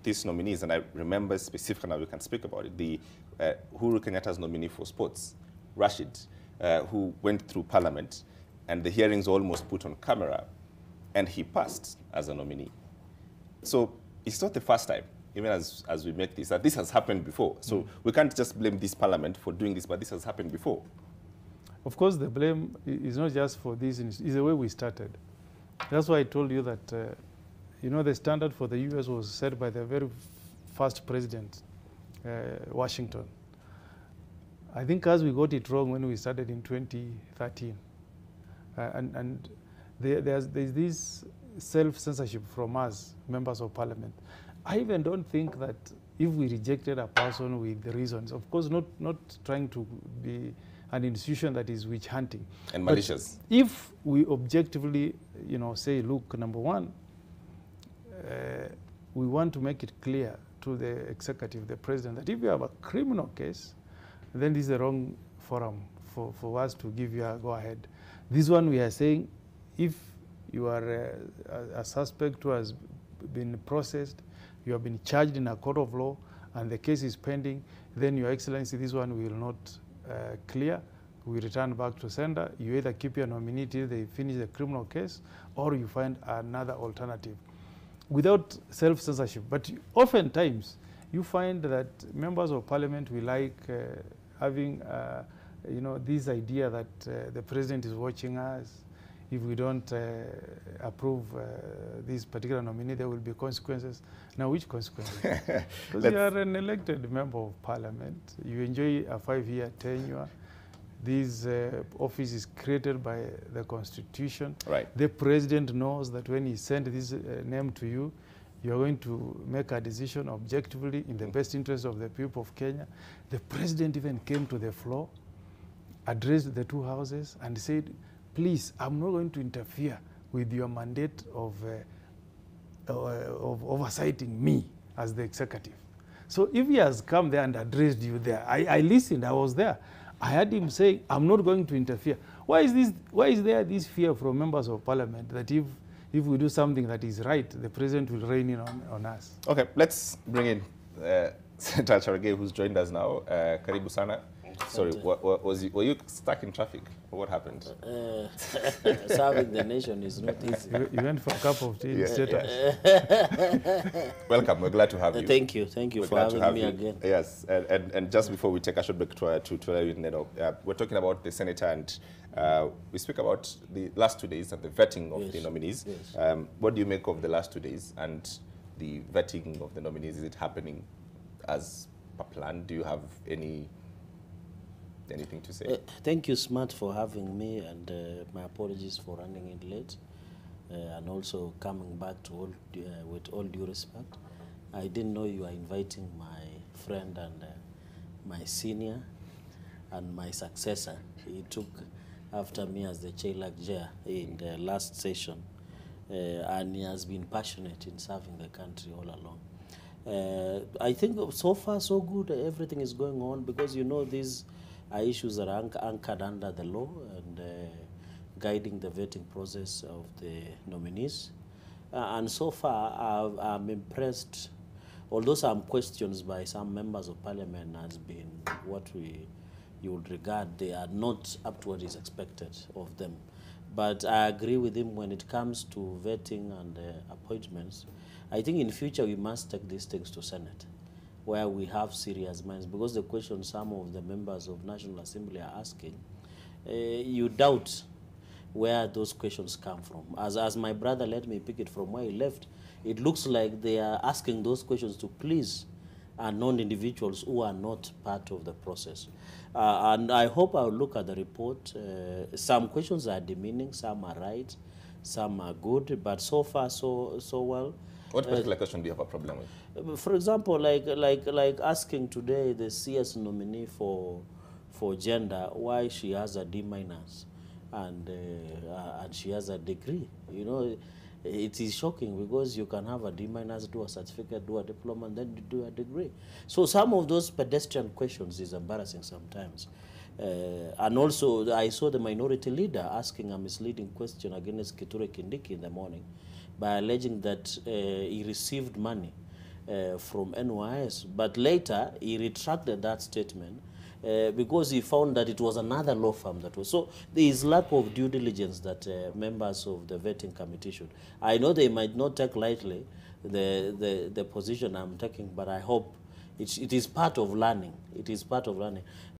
these nominees, and I remember specifically, now we can speak about it, the Uhuru Kenyatta's nominee for sports, Rashid, who went through Parliament, and the hearings were almost put on camera, and he passed as a nominee. So it's not the first time, even as we make this, that this has happened before. So we can't just blame this Parliament for doing this, but this has happened before. Of course, the blame is not just for this, it's the way we started. That's why I told you that, you know, the standard for the US was set by the very first president, Washington. I think as we got it wrong when we started in 2013. And there's this self-censorship from us, members of parliament. I even don't think that if we rejected a person with reasons, of course not trying to be an institution that is witch hunting. And malicious. But if we objectively, you know, say, look, number one, we want to make it clear to the executive, the president, that if you have a criminal case, then this is the wrong forum for us to give you a go-ahead. This one we are saying, if you are a suspect who has been processed, you have been charged in a court of law, and the case is pending, then Your Excellency, this one will not clear. We return back to sender. You either keep your nominee till they finish the criminal case, or you find another alternative without self-censorship. But oftentimes, you find that members of parliament will like having, you know, this idea that the president is watching us. If we don't approve this particular nominee, there will be consequences. Now, which consequences? Because you are an elected member of parliament. You enjoy a 5-year tenure. This office is created by the Constitution. Right. The president knows that when he sent this name to you, you're going to make a decision objectively in the best interest of the people of Kenya. The president even came to the floor, addressed the two houses, and said, please, I'm not going to interfere with your mandate of oversighting me as the executive. So if he has come there and addressed you there, I listened, I was there. I heard him say, I'm not going to interfere. Why is there this fear from members of parliament that if we do something that is right, the president will rein in on us? Okay, let's bring in Senator Cherargei, who's joined us now. Karibu sana. Sorry, were you stuck in traffic? Or what happened? Serving the nation is not easy. You went for a cup of tea instead. Welcome, we're glad to have you. Thank you for having me again. Yes, and just before we take a short break to you know, we're talking about the senator, and we speak about the last 2 days and the vetting of the nominees. Yes. What do you make of the last 2 days and the vetting of the nominees? Is it happening as per plan? Do you have anything to say? Thank you, Smart, for having me, and my apologies for running in late, and also coming back to with all due respect. I didn't know you are inviting my friend and my senior and my successor. He took after me as the Cherargei in the last session, and he has been passionate in serving the country all along. I think so far so good. Everything is going on because, you know, these are issues that are anchored under the law and guiding the vetting process of the nominees. And so far, I'm impressed, although some questions by some members of parliament has been what you would regard, they are not up to what is expected of them. But I agree with him when it comes to vetting and appointments. I think in future we must take these things to Senate, where we have serious minds, because the question some of the members of National Assembly are asking, you doubt where those questions come from. As my brother, let me pick it from where he left, it looks like they are asking those questions to please unknown individuals who are not part of the process. And I hope I'll look at the report. Some questions are demeaning, some are right, some are good, but so far so well. What particular question do you have a problem with? For example, like asking today the CS nominee for gender why she has a D- and she has a degree. You know, it is shocking because you can have a D-, do a certificate, do a diploma, and then do a degree. So some of those pedestrian questions is embarrassing sometimes. And also, I saw the minority leader asking a misleading question against Kithure Kindiki in the morning by alleging that he received money from NYS. But later, he retracted that statement because he found that it was another law firm that was. So there is lack of due diligence that members of the vetting committee should. I know they might not take lightly the position I'm taking, but I hope it is part of learning. It is part of learning.